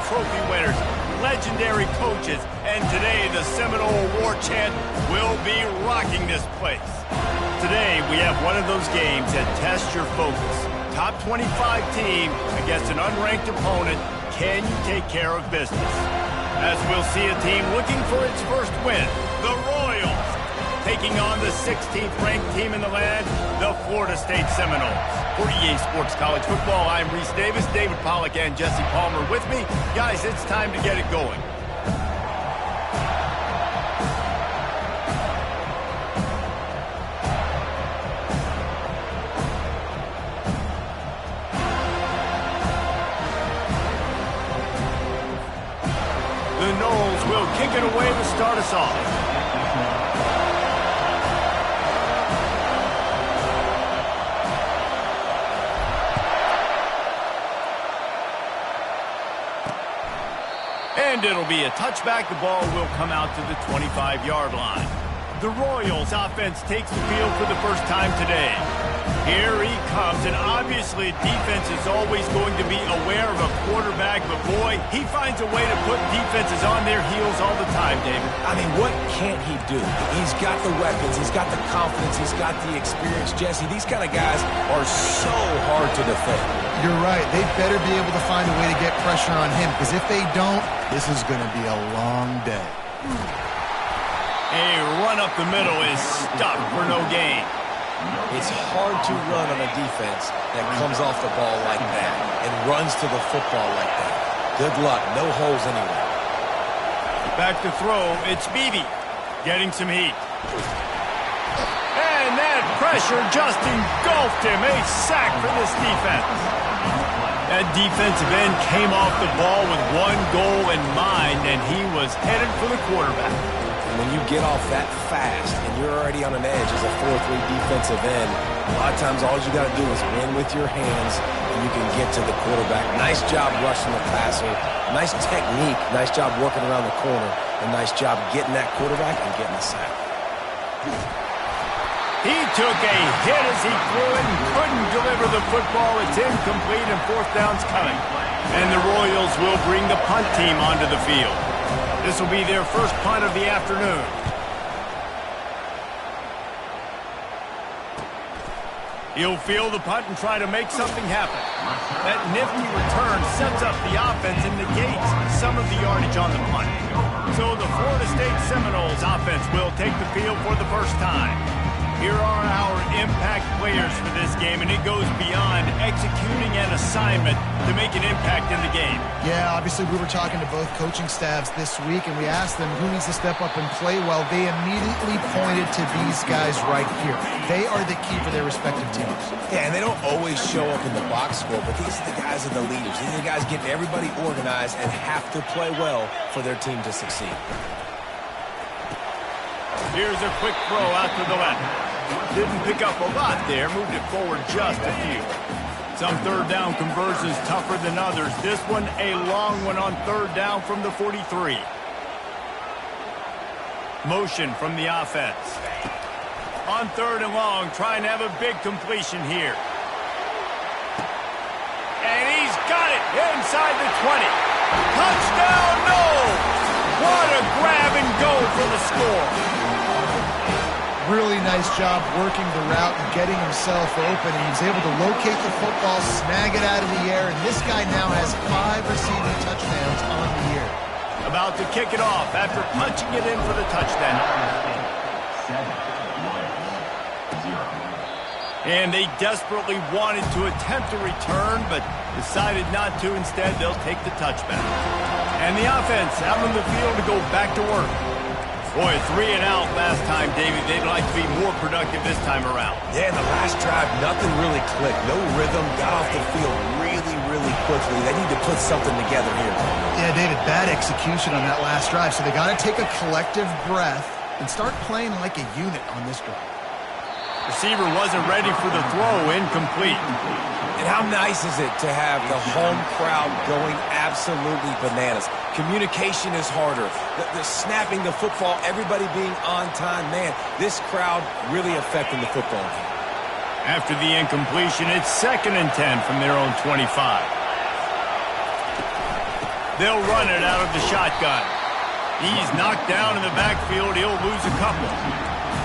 Trophy winners, legendary coaches, and today the Seminole Award chant will be rocking this place. Today, we have one of those games that tests your focus. Top 25 team against an unranked opponent. Can you take care of business? As we'll see a team looking for its first win, the Royals, taking on the 16th ranked team in the land, the Florida State Seminoles. For EA Sports College Football, I'm Reese Davis, David Pollack, and Jesse Palmer with me. Guys, it's time to get it going. The Noles will kick it away to start us off. And it'll be a touchback. The ball will come out to the 25-yard line. The Royals offense takes the field for the first time today. Here he comes, and obviously defense is always going to be aware of a quarterback, but boy, he finds a way to put defenses on their heels all the time, David. I mean, what can't he do? He's got the weapons, he's got the confidence, he's got the experience. Jesse, these kind of guys are so hard to defend. You're right. They better be able to find a way to get pressure on him, because if they don't, this is going to be a long day. A run up the middle is stopped for no gain. It's hard to run on a defense that comes off the ball like that and runs to the football like that. Good luck. No holes anywhere. Back to throw. It's Beebe getting some heat. And that pressure just engulfed him. A sack for this defense. That defensive end came off the ball with one goal in mind, and he was headed for the quarterback. When you get off that fast and you're already on an edge as a 4-3 defensive end, a lot of times all you got to do is win with your hands and you can get to the quarterback. Nice job rushing the passer. Nice technique. Nice job working around the corner. And nice job getting that quarterback and getting the sack. He took a hit as he threw it and couldn't deliver the football. It's incomplete and fourth down's coming. And the Royals will bring the punt team onto the field. This will be their first punt of the afternoon. He'll field the punt and try to make something happen. That nifty return sets up the offense and negates some of the yardage on the punt. So the Florida State Seminoles offense will take the field for the first time. Here are our impact players for this game, and it goes beyond executing an assignment to make an impact in the game. Yeah, obviously we were talking to both coaching staffs this week, and we asked them who needs to step up and play well. They immediately pointed to these guys right here. They are the key for their respective teams. Yeah, and they don't always show up in the box score, but these are the guys that are the leaders. These are the guys getting everybody organized and have to play well for their team to succeed. Here's a quick throw out to the left. Didn't pick up a lot there, moved it forward just a few. Some third down conversions tougher than others. This one a long one on third down from the 43. Motion from the offense. On third and long, trying to have a big completion here. And he's got it inside the 20. Touchdown, Noles! What a grab and go for the score. Really nice job working the route and getting himself open. And he was able to locate the football, snag it out of the air, and this guy now has 5 receiving touchdowns on the year. About to kick it off after punching it in for the touchdown. And they desperately wanted to attempt a return, but decided not to. Instead, they'll take the touchback. And the offense out on the field to go back to work. Boy, 3 and out last time, David. They'd like to be more productive this time around. Yeah, in the last drive, nothing really clicked. No rhythm, got off the field really quickly. They need to put something together here. Yeah, David, bad execution on that last drive. So they got to take a collective breath and start playing like a unit on this drive. Receiver wasn't ready for the throw, incomplete. And how nice is it to have the home crowd going absolutely bananas? Communication is harder. The snapping the football, everybody being on time. Man, this crowd really affecting the football game. After the incompletion, it's 2nd and 10 from their own 25. They'll run it out of the shotgun. He's knocked down in the backfield. He'll lose a couple.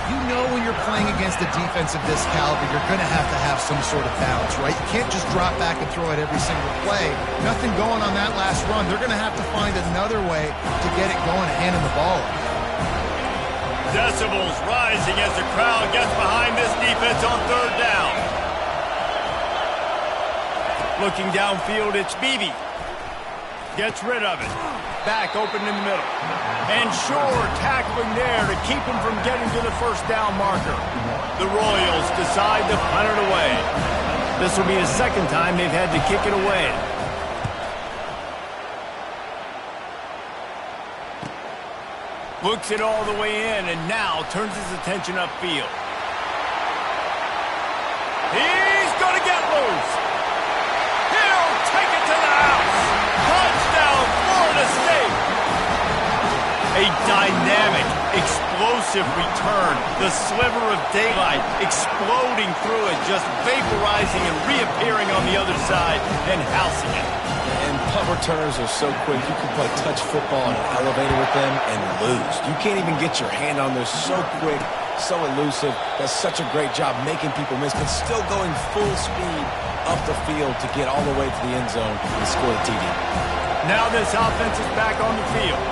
You know when you're playing against a defense of this caliber, you're going to have some sort of balance, right? You can't just drop back and throw it every single play. Nothing going on that last run. They're going to have to find another way to get it going, handing the ball off. Decibels rising as the crowd gets behind this defense on third down. Looking downfield, it's Beebe. Gets rid of it. Back open in the middle. And Shore tackling there to keep him from getting to the first down marker. The Royals decide to punt it away. This will be the second time they've had to kick it away. Looks it all the way in and now turns his attention upfield. He's going to get loose. He'll take it to the house. Touchdown, Florida State. A dynamic, explosive return. The sliver of daylight exploding through it, just vaporizing and reappearing on the other side and housing it. And punt returners are so quick. You can play touch football in an elevator with them and lose. You can't even get your hand on them. So quick, so elusive. Does such a great job making people miss, but still going full speed up the field to get all the way to the end zone and score the TD. Now this offense is back on the field.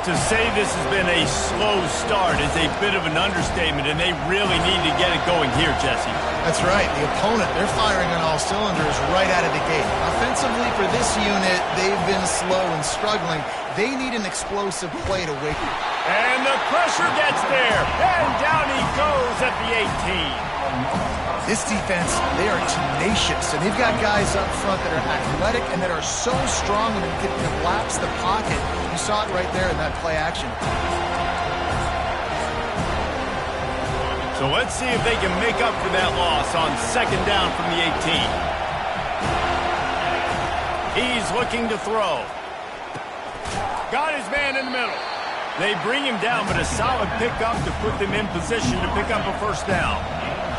To say this has been a slow start is a bit of an understatement, and they really need to get it going here, Jesse. That's right. The opponent, they're firing on all cylinders right out of the gate. Offensively for this unit, they've been slow and struggling. They need an explosive play to wake up. And the pressure gets there, and down he goes at the 18. This defense, they are tenacious, and they've got guys up front that are athletic and that are so strong and can collapse the pocket. You saw it right there in that play action. So let's see if they can make up for that loss on second down from the 18. He's looking to throw. Got his man in the middle. They bring him down, but a solid pickup to put them in position to pick up a first down.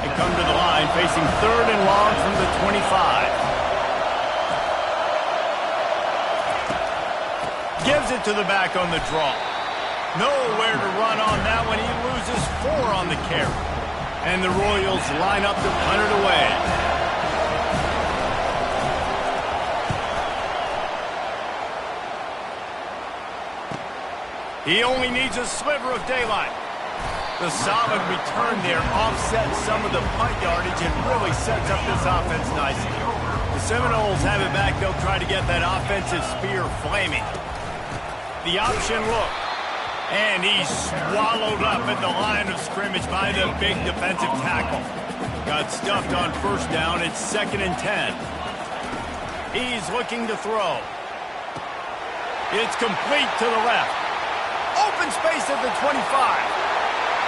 They come to the line facing third and long from the 25. Gives it to the back on the draw. Nowhere to run on that one. He loses 4 on the carry. And the Royals line up to punt it away. He only needs a sliver of daylight. The solid return there offsets some of the punt yardage and really sets up this offense nicely. The Seminoles have it back. They'll try to get that offensive spear flaming. The option look. And he's swallowed up at the line of scrimmage by the big defensive tackle. Got stuffed on first down. It's 2nd and 10. He's looking to throw. It's complete to the left. Open space at the 25.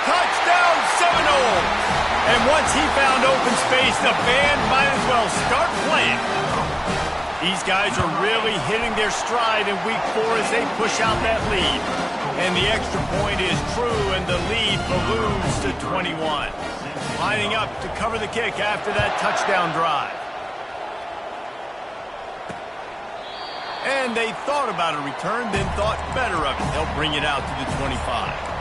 Touchdown Seminoles! And once he found open space, the band might as well start playing. These guys are really hitting their stride in week 4 as they push out that lead. And the extra point is true, and the lead balloons to 21. Lining up to cover the kick after that touchdown drive. And they thought about a return, then thought better of it. They'll bring it out to the 25.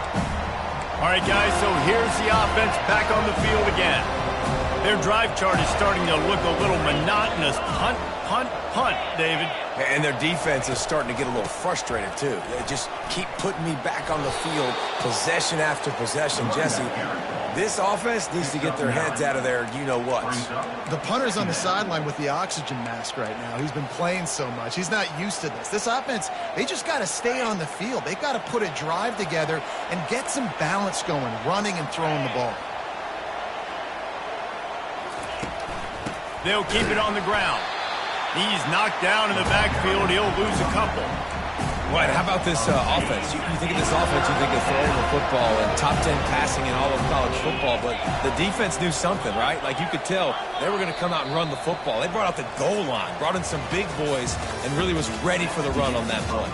All right, guys, so here's the offense back on the field again. Their drive chart is starting to look a little monotonous. Punt, punt, punt, David. And their defense is starting to get a little frustrated, too. They just keep putting me back on the field, possession after possession. Jesse, this offense needs to get their heads out of their you-know-what. The punter's on the sideline with the oxygen mask right now. He's been playing so much. He's not used to this. This offense, they just got to stay on the field. They've got to put a drive together and get some balance going, running and throwing the ball. They'll keep it on the ground. He's knocked down in the backfield. He'll lose a couple. Right, how about this offense? You think of this offense, you think of throwing the football and top 10 passing in all of college football, but the defense knew something, right? Like you could tell they were going to come out and run the football. They brought out the goal line, brought in some big boys, and really was ready for the run on that play.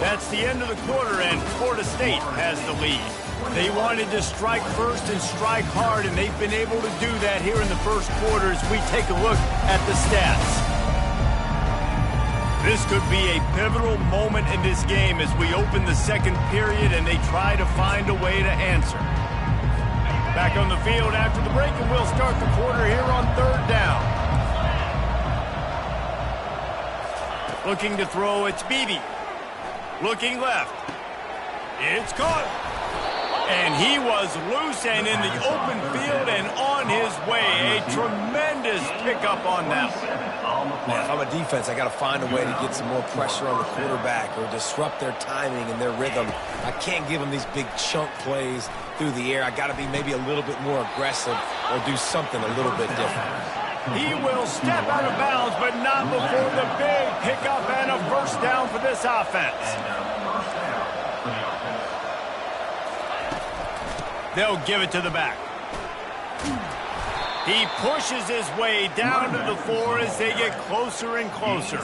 That's the end of the quarter, and Florida State has the lead. They wanted to strike first and strike hard, and they've been able to do that here in the first quarter as we take a look at the stats. This could be a pivotal moment in this game as we open the second period and they try to find a way to answer. Back on the field after the break, and we'll start the quarter here on third down. Looking to throw, it's Beebe. Looking left. It's caught. And he was loose and in the open field and on his way. A tremendous pickup on that one. Man, if I'm a defense, I got to find a way to get some more pressure on the quarterback or disrupt their timing and their rhythm. I can't give them these big chunk plays through the air. I got to be maybe a little bit more aggressive or do something a little bit different. He will step out of bounds, but not before the big pickup and a first down for this offense. They'll give it to the back. He pushes his way down to the floor as they get closer and closer.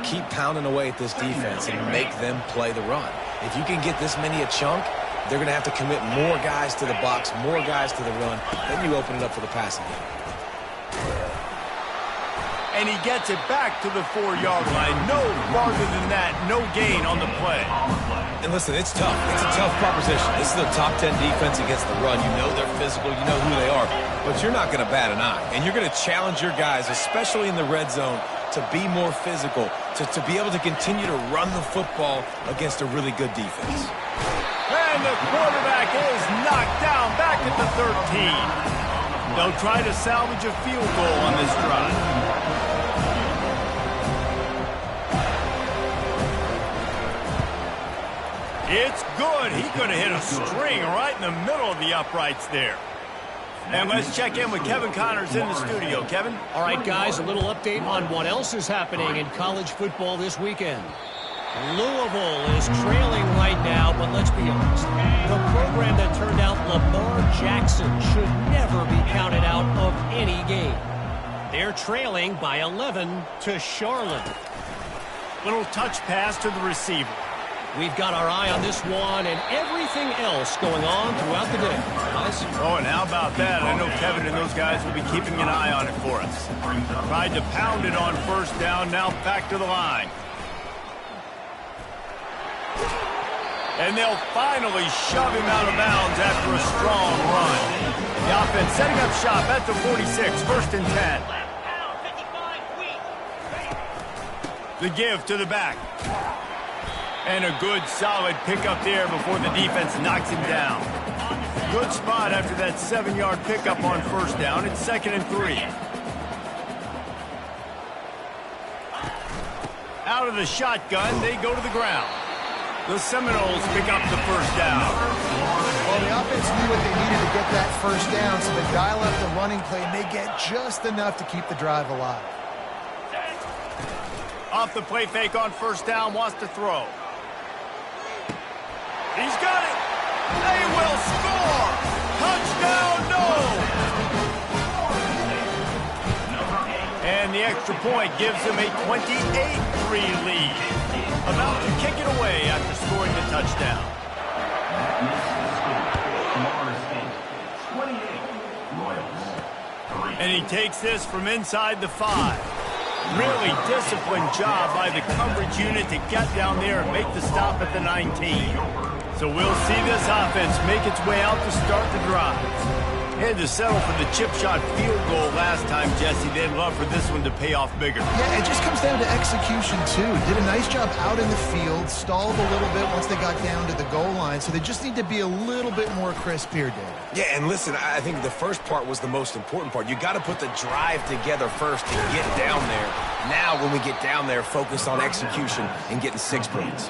Keep pounding away at this defense and make them play the run. If you can get this many a chunk, they're going to have to commit more guys to the box, more guys to the run. Then you open it up for the passing game. And he gets it back to the 4-yard line. No farther than that, no gain on the play. And listen, it's tough. It's a tough proposition. This is the top 10 defense against the run. You know they're physical. You know who they are. But you're not going to bat an eye. And you're going to challenge your guys, especially in the red zone, to be more physical, to be able to continue to run the football against a really good defense. And the quarterback is knocked down back at the 13. They'll try to salvage a field goal on this drive. It's good. He could have hit a string right in the middle of the uprights there. And let's check in with Kevin Connors in the studio. Kevin? All right, guys, a little update on what else is happening in college football this weekend. Louisville is trailing right now, but let's be honest. The program that turned out Lamar Jackson should never be counted out of any game. They're trailing by 11 to Charlotte. Little touch pass to the receiver. We've got our eye on this one and everything else going on throughout the day. Guys? Oh, and how about that? I know Kevin and those guys will be keeping an eye on it for us. Tried to pound it on first down, now back to the line. And they'll finally shove him out of bounds after a strong run. The offense setting up shop at the 46, first and 10. The give to the back. And a good, solid pickup there before the defense knocks him down. Good spot after that 7-yard pickup on first down. It's 2nd and 3. Out of the shotgun, they go to the ground. The Seminoles pick up the first down. Well, the offense knew what they needed to get that first down, so they dial up the running play, and they get just enough to keep the drive alive. Off the play fake on first down, wants to throw. He's got it. They will score. Touchdown, no. And the extra point gives them a 28-3 lead. About to kick it away after scoring the touchdown. And he takes this from inside the 5. Really disciplined job by the coverage unit to get down there and make the stop at the 19. So we'll see this offense make its way out to start the drive. Had to settle for the chip shot field goal last time, Jesse. They'd love for this one to pay off bigger. Yeah, it just comes down to execution, too. Did a nice job out in the field, stalled a little bit once they got down to the goal line, so they just need to be a little bit more crisp here, Dave. Yeah, and listen, I think the first part was the most important part. You got to put the drive together first to get down there. Now, when we get down there, focus on execution and getting 6 points.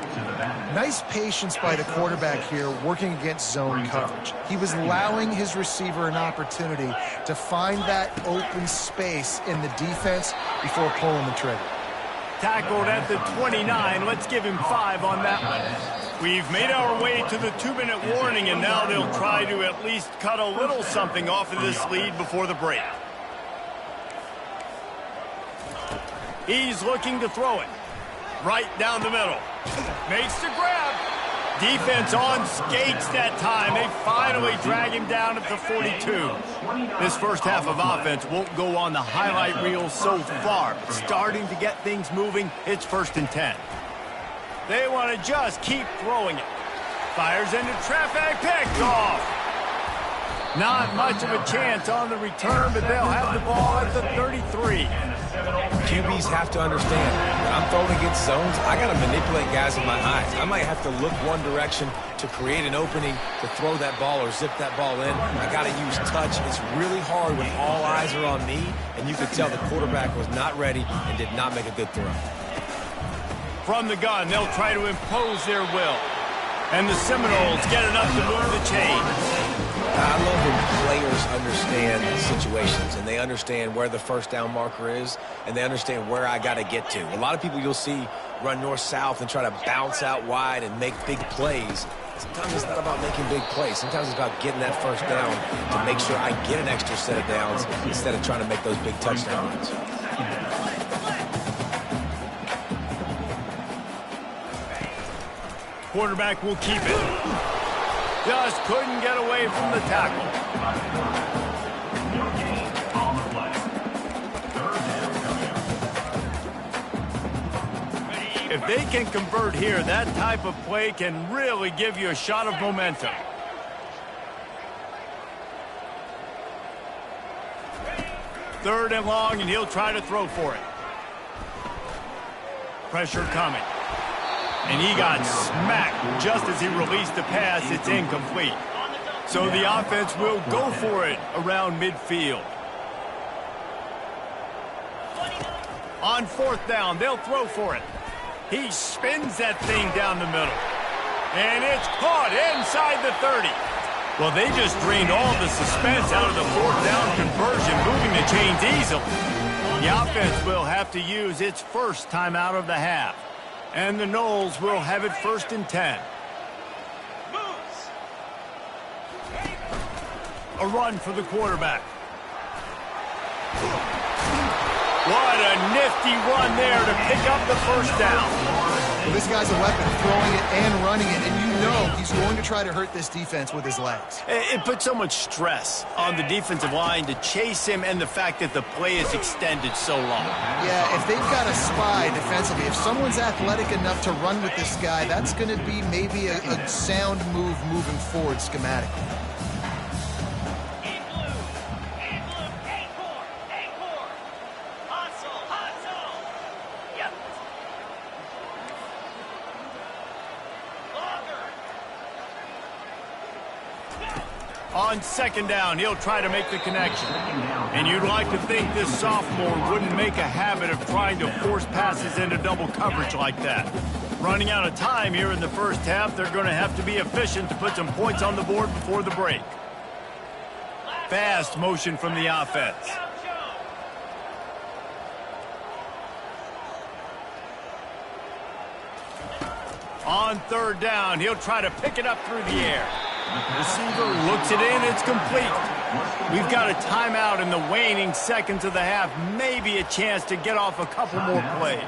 Nice patience by the quarterback here working against zone coverage. He was allowing his receiver an opportunity to find that open space in the defense before pulling the trigger. Tackled at the 29. Let's give him 5 on that one. We've made our way to the 2-minute warning, and now they'll try to at least cut a little something off of this lead before the break. He's looking to throw it. Right down the middle. Makes the grab. Defense on skates that time. They finally drag him down at the 42. This first half of offense won't go on the highlight reel so far. But starting to get things moving, it's 1st and 10. They want to just keep throwing it. Fires into traffic, picked off. Not much of a chance on the return, but they'll have the ball at the 33. QBs have to understand, when I'm throwing against zones, I got to manipulate guys with my eyes. I might have to look one direction to create an opening to throw that ball or zip that ball in. I got to use touch. It's really hard when all eyes are on me, and you could tell the quarterback was not ready and did not make a good throw. From the gun, they'll try to impose their will. And the Seminoles get enough to move the chains. I love when players understand situations and they understand where the first down marker is and they understand where I got to get to. A lot of people you'll see run north-south and try to bounce out wide and make big plays. Sometimes it's not about making big plays. Sometimes it's about getting that first down to make sure I get an extra set of downs instead of trying to make those big touchdown runs. Quarterback will keep it. Just couldn't get away from the tackle. If they can convert here, that type of play can really give you a shot of momentum. Third and long, and he'll try to throw for it. Pressure coming. And he got smacked just as he released the pass. It's incomplete. So the offense will go for it around midfield. On 4th down, they'll throw for it. He spins that thing down the middle. And it's caught inside the 30. Well, they just drained all the suspense out of the 4th down conversion, moving the chains easily. The offense will have to use its first timeout of the half. And the Noles will have it 1st and 10. A run for the quarterback. What a nifty run there to pick up the first down. Well, this guy's a weapon, throwing it and running it, and you know he's going to try to hurt this defense with his legs. It puts so much stress on the defensive line to chase him and the fact that the play is extended so long. Yeah, if they've got a spy defensively, if someone's athletic enough to run with this guy, that's going to be maybe a sound move moving forward schematically. On 2nd down, he'll try to make the connection. And you'd like to think this sophomore wouldn't make a habit of trying to force passes into double coverage like that. Running out of time here in the first half, they're going to have to be efficient to put some points on the board before the break. Fast motion from the offense. On 3rd down, he'll try to pick it up through the air. Receiver looks it in, it's complete. We've got a timeout in the waning seconds of the half. Maybe a chance to get off a couple more plays.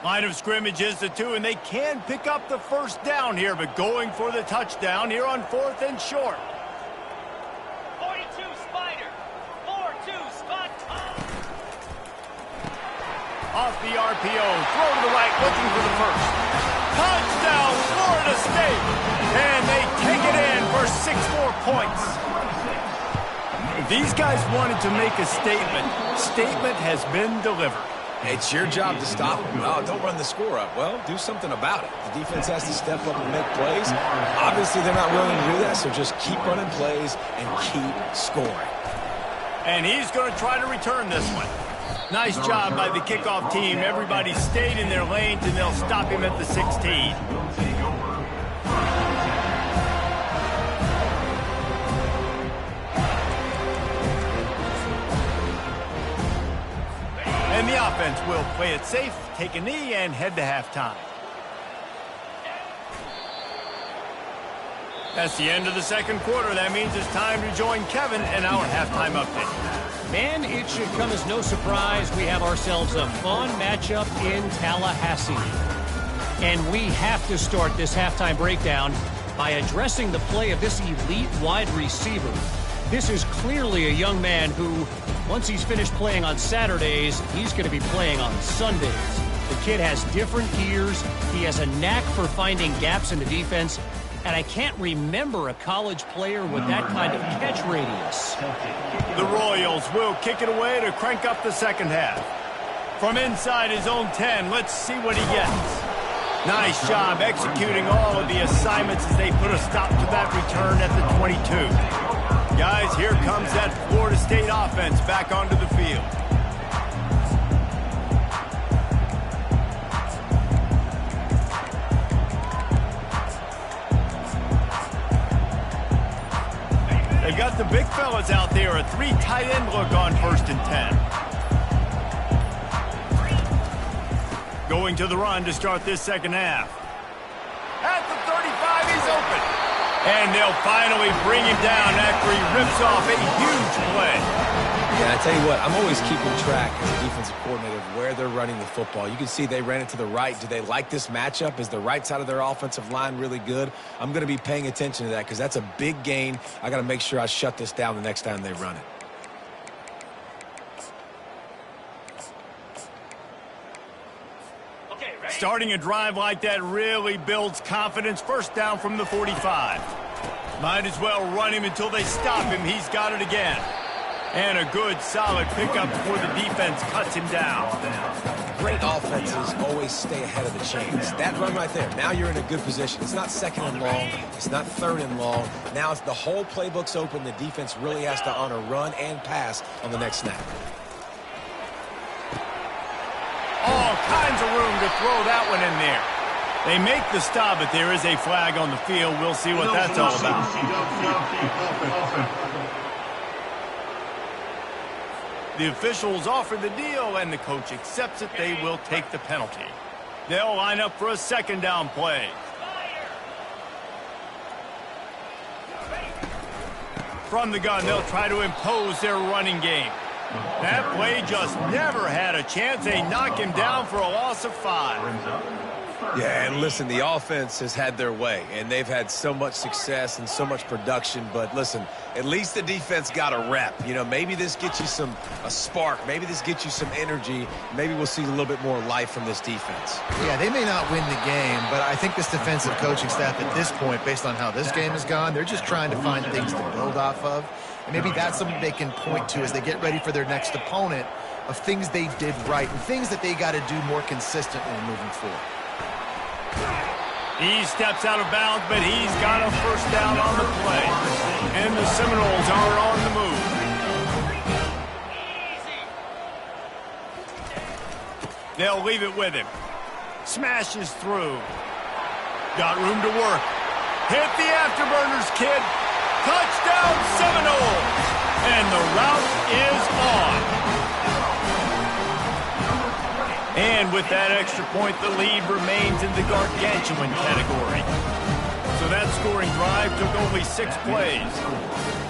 Line of scrimmage is the 2, and they can pick up the first down here, but going for the touchdown here on 4th and short. Off the RPO, throw to the right, looking for the first. Touchdown, Florida State! And they take it in for 6 more points. These guys wanted to make a statement. Statement has been delivered. It's your job to stop them. Oh, don't run the score up. Well, do something about it. The defense has to step up and make plays. Obviously, they're not willing to do that, so just keep running plays and keep scoring. And he's going to try to return this one. Nice job by the kickoff team. Everybody stayed in their lanes, and they'll stop him at the 16. And the offense will play it safe, take a knee, and head to halftime. That's the end of the second quarter. That means it's time to join Kevin in our halftime update. Man, it should come as no surprise we have ourselves a fun matchup in Tallahassee. And we have to start this halftime breakdown by addressing the play of this elite wide receiver. This is clearly a young man who, once he's finished playing on Saturdays, he's going to be playing on Sundays. The kid has different ears. He has a knack for finding gaps in the defense. And I can't remember a college player with that kind of catch radius. The Royals will kick it away to crank up the second half. From inside his own 10, let's see what he gets. Nice job executing all of the assignments as they put a stop to that return at the 22. Guys, here comes that Florida State offense back onto the field. They've got the big fellas out there, a 3 tight end look on 1st and 10. Going to the run to start this second half. At the 35, he's open. And they'll finally bring him down after he rips off a huge play. Yeah, I tell you what, I'm always keeping track as a defensive coordinator of where they're running the football. You can see they ran it to the right. Do they like this matchup? Is the right side of their offensive line really good? I'm going to be paying attention to that because that's a big gain. I got to make sure I shut this down the next time they run it. Starting a drive like that really builds confidence. First down from the 45. Might as well run him until they stop him. He's got it again. And a good, solid pickup before the defense cuts him down. Great offenses always stay ahead of the chains. That run right there, now you're in a good position. It's not 2nd and long. It's not 3rd and long. Now it's the whole playbook's open. The defense really has to honor run and pass on the next snap. All kinds of room to throw that one in there. They make the stop, but there is a flag on the field. We'll see what that's all about. The officials offer the deal, and the coach accepts it. They will take the penalty. They'll line up for a second down play. From the gun, they'll try to impose their running game. That play just never had a chance. They knock him down for a loss of 5. Yeah, and listen, the offense has had their way, and they've had so much success and so much production. But listen, at least the defense got a rep. You know, maybe this gets you a spark. Maybe this gets you some energy. Maybe we'll see a little bit more life from this defense. Yeah, they may not win the game, but I think this defensive coaching staff at this point, based on how this game has gone, they're just trying to find things to build off of. And maybe that's something they can point to as they get ready for their next opponent of things they did right and things that they got to do more consistently moving forward. He steps out of bounds, but he's got a first down on the play. And the Seminoles are on the move. They'll leave it with him. Smashes through. Got room to work. Hit the afterburners, kid. Touchdown, Seminoles. And the route is on. And with that extra point, the lead remains in the gargantuan category. So that scoring drive took only 6 plays.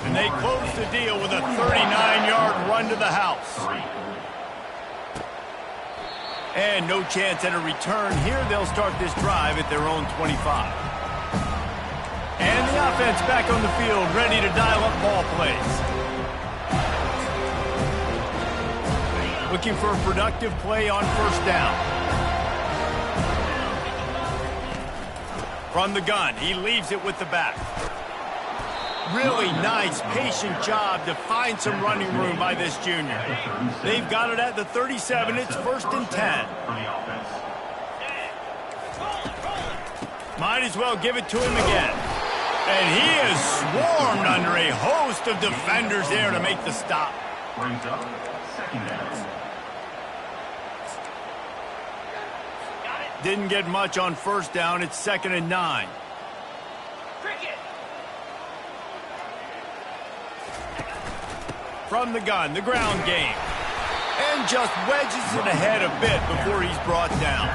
And they closed the deal with a 39-yard run to the house. And no chance at a return here. They'll start this drive at their own 25. And the offense back on the field, ready to dial up ball plays. Looking for a productive play on first down. From the gun, he leaves it with the back. Really nice, patient job to find some running room by this junior. They've got it at the 37. It's 1st and 10. Might as well give it to him again. And he is swarmed under a host of defenders there to make the stop. Brings up second down. Didn't get much on first down. It's 2nd and 9. From the gun, the ground game. And just wedges it ahead a bit before he's brought down.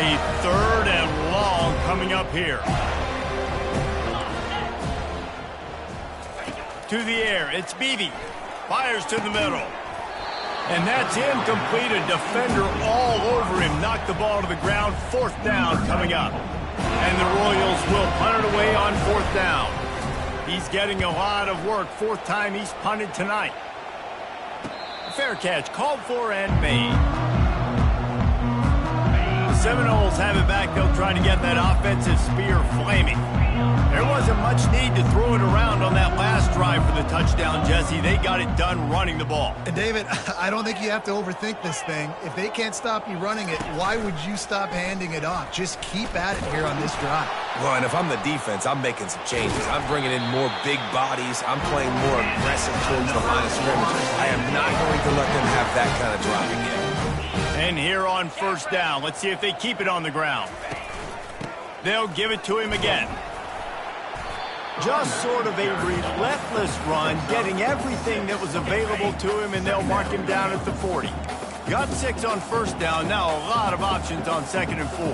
A 3rd and coming up here. To the air, it's Beebe. Fires to the middle. And that's incomplete. A defender all over him. Knocked the ball to the ground. 4th down coming up. And the Royals will punt it away on 4th down. He's getting a lot of work. 4th time he's punted tonight. Fair catch called for and made. The Seminoles have it back. They'll try to get that offensive spear flaming. There wasn't much need to throw it around on that last drive for the touchdown, Jesse. They got it done running the ball. And David, I don't think you have to overthink this thing. If they can't stop you running it, why would you stop handing it off? Just keep at it here on this drive. Well, and if I'm the defense, I'm making some changes. I'm bringing in more big bodies. I'm playing more aggressive towards the line of scrimmage. I am not going to let them have that kind of drive again. And here on 1st down, let's see if they keep it on the ground. They'll give it to him again. Just sort of a relentless run, getting everything that was available to him, and they'll mark him down at the 40. Got 6 on 1st down, now a lot of options on 2nd and 4.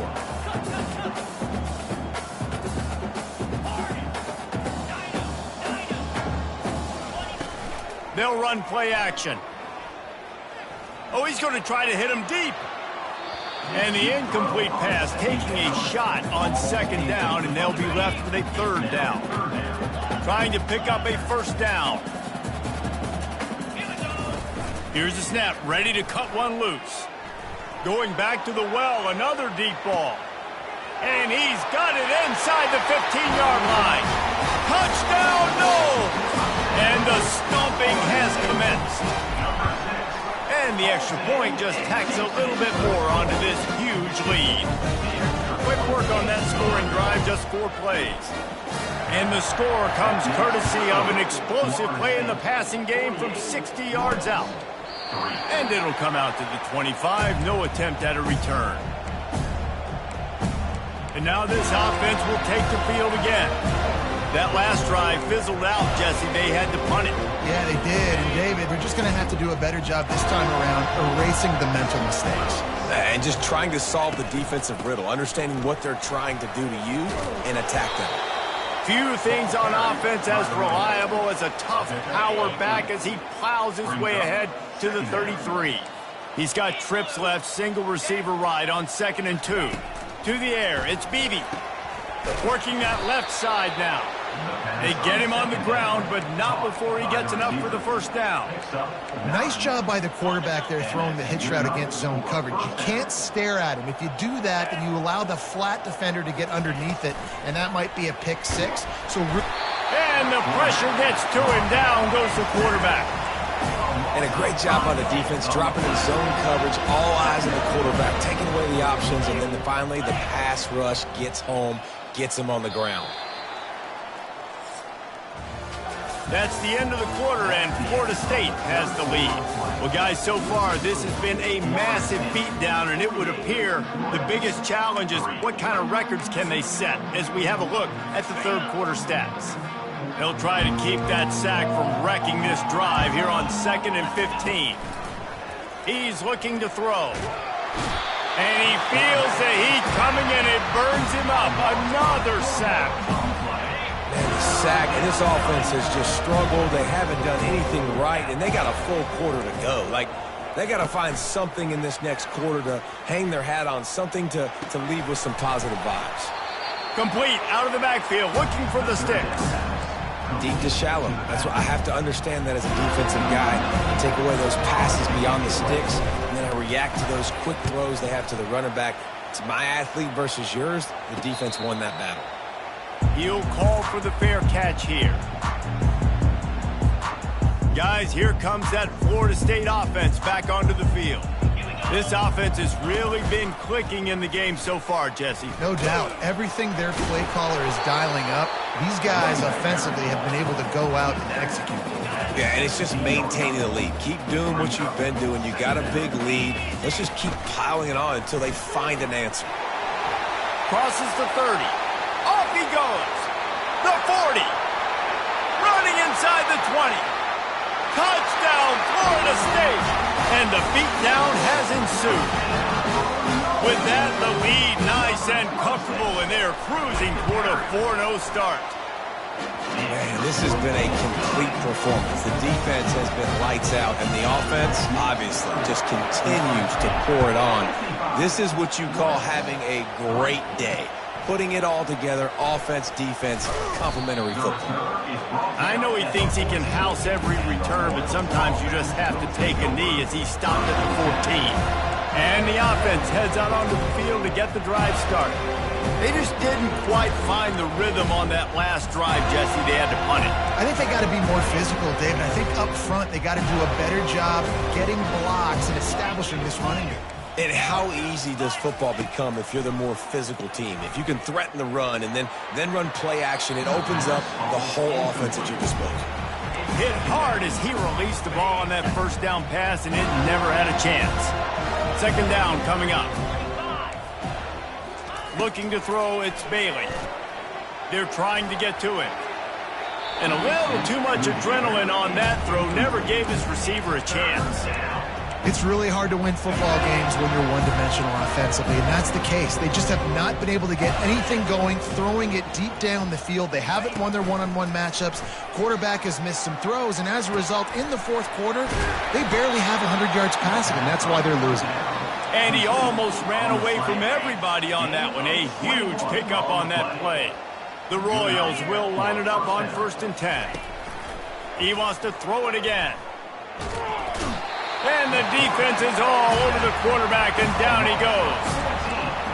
They'll run play action. Oh, he's going to try to hit him deep. And the incomplete pass taking a shot on 2nd down, and they'll be left with a 3rd down. Trying to pick up a 1st down. Here's the snap, ready to cut one loose. Going back to the well, another deep ball. And he's got it inside the 15-yard line. Touchdown, no! And the stomping has commenced. And the extra point just tacks a little bit more onto this huge lead. Quick work on that scoring drive, just 4 plays. And the score comes courtesy of an explosive play in the passing game from 60 yards out. And it'll come out to the 25, no attempt at a return. And now this offense will take the field again. That last drive fizzled out, Jesse. They had to punt it. Yeah, they did. And David, they're just going to have to do a better job this time around erasing the mental mistakes. And just trying to solve the defensive riddle, understanding what they're trying to do to you and attack them. Few things on offense as reliable as a tough power back as he plows his way ahead to the 33. He's got trips left, single receiver right on 2nd and 2. To the air, it's Beebe. Working that left side now. They get him on the ground, but not before he gets enough for the 1st down. Nice job by the quarterback there throwing the hitch route against zone coverage. You can't stare at him. If you do that, then you allow the flat defender to get underneath it, and that might be a pick 6. And the pressure gets to him. Down goes the quarterback. And a great job by the defense, dropping in zone coverage, all eyes on the quarterback, taking away the options, and then finally the pass rush gets home, gets him on the ground. That's the end of the quarter, and Florida State has the lead. Well, guys, so far, this has been a massive beatdown, and it would appear the biggest challenge is what kind of records can they set as we have a look at the 3rd quarter stats. They'll try to keep that sack from wrecking this drive here on 2nd and 15. He's looking to throw. And he feels the heat coming, and it burns him up. Another sack. Man, the sack, and this offense has just struggled. They haven't done anything right, and they got a full quarter to go. Like, they got to find something in this next quarter to hang their hat on, something to leave with some positive vibes. Complete, out of the backfield, looking for the sticks. Deep to shallow. That's what I have to understand that as a defensive guy. I take away those passes beyond the sticks, and then I react to those quick throws they have to the running back. It's my athlete versus yours. The defense won that battle. He'll call for the fair catch here. Guys, here comes that Florida State offense back onto the field. This offense has really been clicking in the game so far, Jesse. No doubt. Everything their play caller is dialing up, these guys offensively have been able to go out and execute. Yeah, and it's just maintaining the lead. Keep doing what you've been doing. You got a big lead. Let's just keep piling it on until they find an answer. Crosses the 30. Off he goes. The 40. Running inside the 20. Touchdown, Florida State. And the beatdown has ensued. With that, the lead nice and comfortable, and they're cruising toward a 4-0 start. Man, this has been a complete performance. The defense has been lights out, and the offense, obviously, just continues to pour it on. This is what you call having a great day. Putting it all together, offense, defense, complementary football. I know he thinks he can house every return, but sometimes you just have to take a knee as he stopped at the 14. And the offense heads out onto the field to get the drive started. They just didn't quite find the rhythm on that last drive, Jesse. They had to punt it. I think they got to be more physical, David. I think up front they got to do a better job getting blocks and establishing this running game. And how easy does football become if you're the more physical team? If you can threaten the run and then run play action, it opens up the whole offense at your disposal. Hit hard as he released the ball on that first down pass, and it never had a chance. Second down coming up. Looking to throw, it's Bailey. They're trying to get to him. And a little too much adrenaline on that throw never gave his receiver a chance. It's really hard to win football games when you're one-dimensional offensively, and that's the case. They just have not been able to get anything going, throwing it deep down the field. They haven't won their one-on-one matchups. Quarterback has missed some throws, and as a result, in the fourth quarter, they barely have 100 yards passing, and that's why they're losing. And he almost ran away from everybody on that one. A huge pickup on that play. The Royals will line it up on 1st and 10. He wants to throw it again. And the defense is all over the quarterback, and down he goes.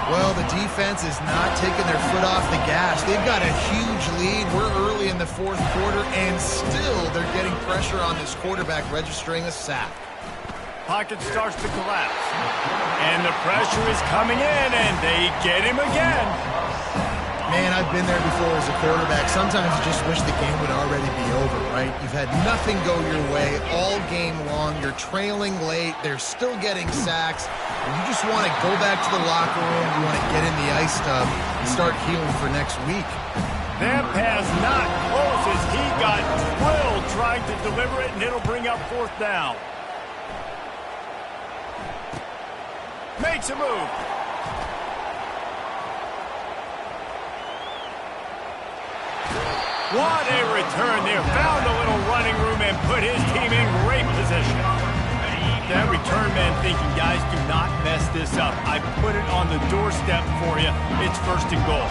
Well, the defense is not taking their foot off the gas. They've got a huge lead. We're early in the fourth quarter, and still they're getting pressure on this quarterback, registering a sack. Pocket starts to collapse. And the pressure is coming in, and they get him again. Man, I've been there before as a quarterback. Sometimes you just wish the game would already be over, right? You've had nothing go your way all game long. You're trailing late. They're still getting sacks. And you just want to go back to the locker room. You want to get in the ice tub and start healing for next week. That pass not close as he got drilled trying to deliver it, and it'll bring up 4th down. Makes a move. What a return there. Found a little running room and put his team in great position. That return man thinking, guys, do not mess this up. I put it on the doorstep for you. It's 1st and goal.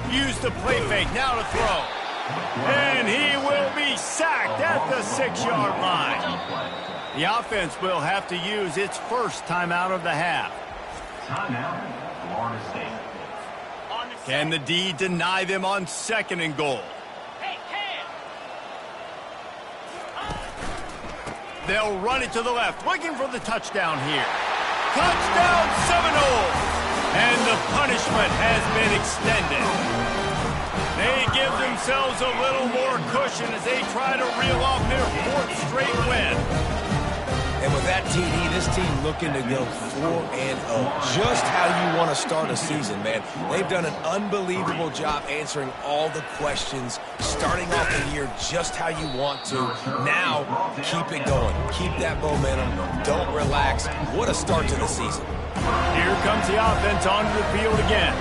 Use the play fake. Now to throw. And he will be sacked at the 6-yard line. The offense will have to use its first timeout of the half. Timeout, Florida State. Can the D deny them on 2nd and goal? They'll run it to the left, looking for the touchdown here. Touchdown Seminoles! And the punishment has been extended. They give themselves a little more cushion as they try to reel off their 4th straight win. And with that TD, this team looking to go 4-0. Just how you want to start a season, man. They've done an unbelievable job answering all the questions, starting off the year just how you want to. Now, keep it going. Keep that momentum. Don't relax. What a start to the season. Here comes the offense onto the field again.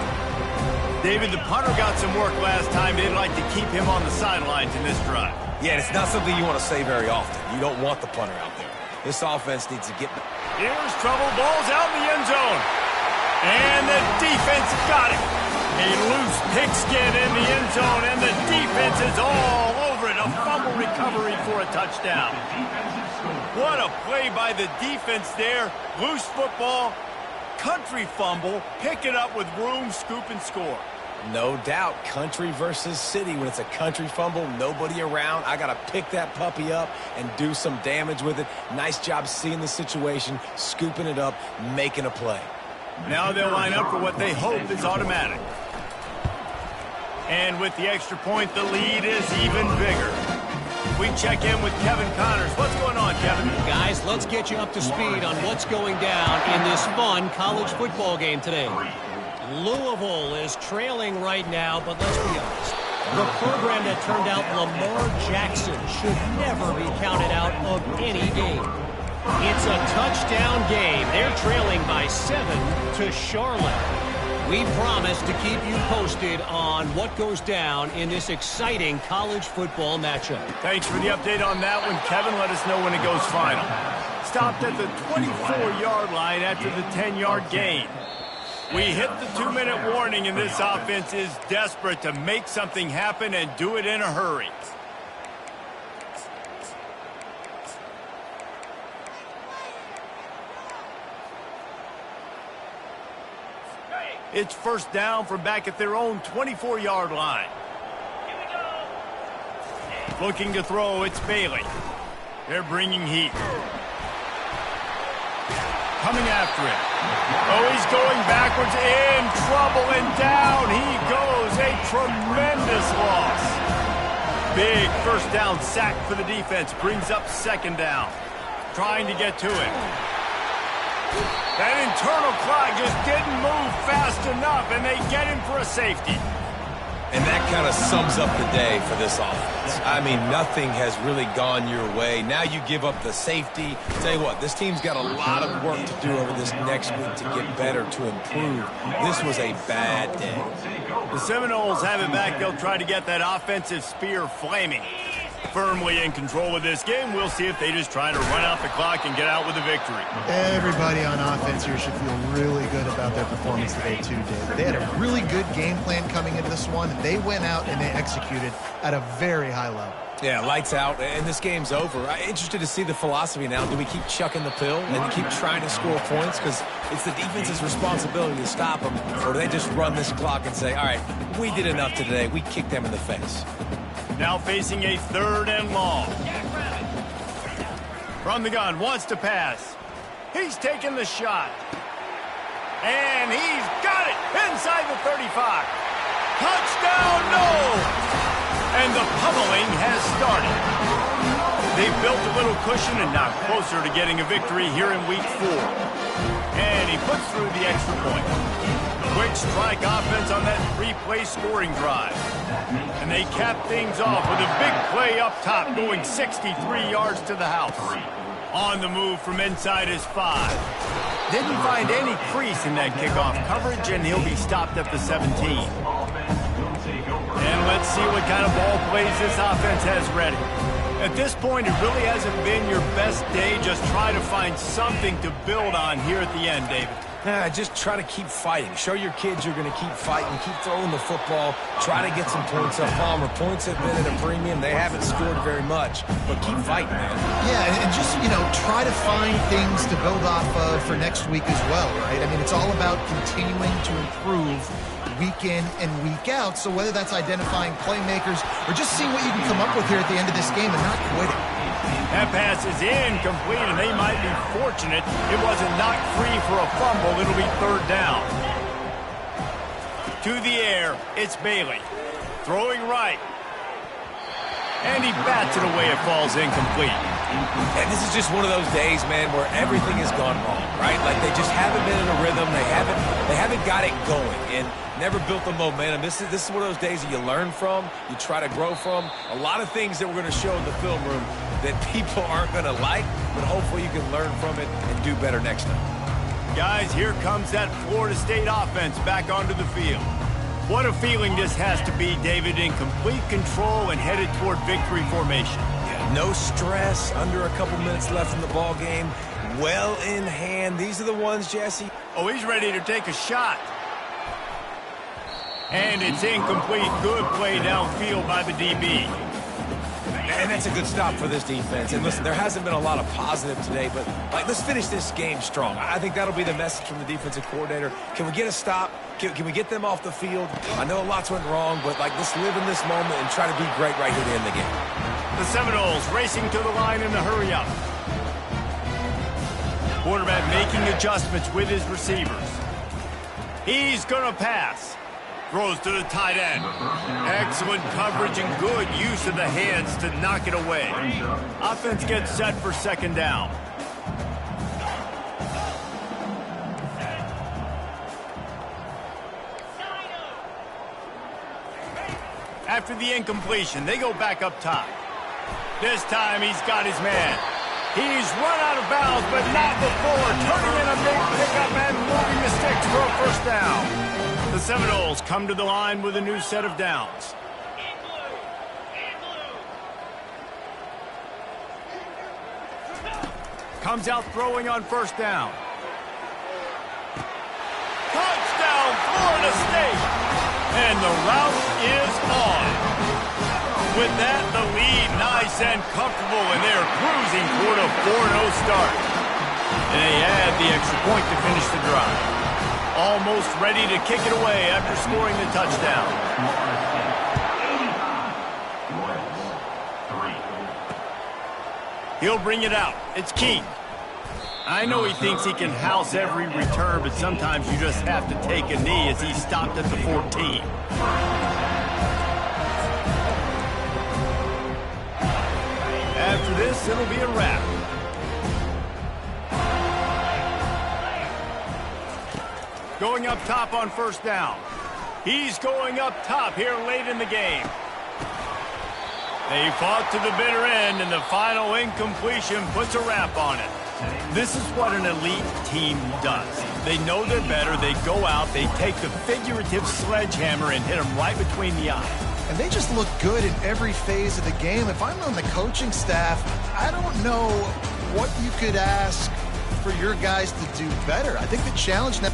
David, the punter got some work last time. They'd like to keep him on the sidelines in this drive. Yeah, it's not something you want to say very often. You don't want the punter out there. This offense needs to get... Here's trouble. Ball's out in the end zone. And the defense got it. A loose pigskin in the end zone, and the defense is all over it. A fumble recovery for a touchdown. What a play by the defense there. Loose football, country fumble, pick it up with room, scoop, and score. No doubt, country versus city. When it's a country fumble, nobody around. I got to pick that puppy up and do some damage with it. Nice job seeing the situation, scooping it up, making a play. Now they'll line up for what they hope is automatic. And with the extra point, the lead is even bigger. We check in with Kevin Connors. What's going on, Kevin? Guys, let's get you up to speed on what's going down in this fun college football game today. Louisville is trailing right now, but let's be honest. The program that turned out Lamar Jackson should never be counted out of any game. It's a touchdown game. They're trailing by 7 to Charlotte. We promise to keep you posted on what goes down in this exciting college football matchup. Thanks for the update on that one, Kevin. Let us know when it goes final. Stopped at the 24-yard line after the 10-yard gain. We hit the 2-minute warning, and this offense is desperate to make something happen and do it in a hurry. It's first down from back at their own 24-yard line. Looking to throw, it's Bailey. They're bringing heat. Coming after him. Oh, he's going backwards, in trouble, and down he goes. A tremendous loss. Big first down sack for the defense. Brings up second down. Trying to get to it. That internal clock just didn't move fast enough, and they get him for a safety. And that kind of sums up the day for this offense. I mean, nothing has really gone your way. Now you give up the safety. Tell you what, this team's got a lot of work to do over this next week to get better, to improve. This was a bad day. The Seminoles have it back. They'll try to get that offensive spear flaming. Firmly in control of this game. We'll see if they just try to run out the clock and get out with a victory. Everybody on offense here should feel really good about their performance today, too, Dave. They had a really good game plan coming into this one. They went out and they executed at a very high level. Yeah, lights out, and this game's over. I'm interested to see the philosophy now. Do we keep chucking the pill and keep trying to score points? Because it's the defense's responsibility to stop them. Or do they just run this clock and say, all right, we did enough today. We kicked them in the face. Now facing a 3rd and long. From the gun, wants to pass. He's taking the shot. And he's got it inside the 35. Touchdown, no! And the pummeling has started. They've built a little cushion and now closer to getting a victory here in week 4. And he puts through the extra point. Quick strike offense on that 3-play scoring drive. And they cap things off with a big play up top, going 63 yards to the house. On the move from inside his 5. Didn't find any crease in that kickoff coverage, and he'll be stopped at the 17. And let's see what kind of ball plays this offense has ready. At this point, it really hasn't been your best day. Just try to find something to build on here at the end, David. Just try to keep fighting. Show your kids you're going to keep fighting. Keep throwing the football. Try to get some points up. Palmer, points have been at a premium. They haven't scored very much, but keep fighting, man. Yeah, and just, try to find things to build off of for next week as well, right? I mean, it's all about continuing to improve week in and week out. So whether that's identifying playmakers or just seeing what you can come up with here at the end of this game and not quitting. That pass is incomplete, and they might be fortunate it wasn't knocked free for a fumble. It'll be 3rd down. To the air, it's Bailey. Throwing right. And he bats it away. It falls incomplete. And this is just one of those days, man, where everything has gone wrong, right? Like they just haven't been in a rhythm. They haven't got it going and never built the momentum. This is one of those days that you learn from, you try to grow from. A lot of things that we're going to show in the film room that people aren't going to like, but hopefully you can learn from it and do better next time. Guys, here comes that Florida State offense back onto the field. What a feeling this has to be, David, in complete control and headed toward victory formation. Yeah, no stress, under a couple minutes left in the ball game, well in hand. These are the ones, Jesse. Oh, he's ready to take a shot. And it's incomplete. Good play downfield by the DB. And that's a good stop for this defense. And listen, there hasn't been a lot of positive today, but let's finish this game strong. I think that'll be the message from the defensive coordinator. Can we get a stop? Can we get them off the field? I know lots went wrong, but let's live in this moment and try to be great right here to end the game. The Seminoles racing to the line in the hurry up. Quarterback making adjustments with his receivers. He's going to pass. Throws to the tight end. Excellent coverage and good use of the hands to knock it away. Offense gets set for 2nd down. After the incompletion, they go back up top. This time he's got his man. He's run out of bounds, but not before turning in a big pickup and moving the sticks for a first down. The Seminoles come to the line with a new set of downs. Comes out throwing on first down. Touchdown, Florida State! And the route is on. With that, the lead nice and comfortable, and they are cruising toward a 4-0 start. And they add the extra point to finish the drive. Almost ready to kick it away after scoring the touchdown. He'll bring it out. It's Keith. I know he thinks he can house every return, but sometimes you just have to take a knee as he stopped at the 14. After this, it'll be a wrap. Going up top on first down. He's going up top here late in the game. They fought to the bitter end, and the final incompletion puts a wrap on it. This is what an elite team does. They know they're better. They go out. They take the figurative sledgehammer and hit them right between the eyes. And they just look good in every phase of the game. If I'm on the coaching staff, I don't know what you could ask for your guys to do better. I think the challenge now...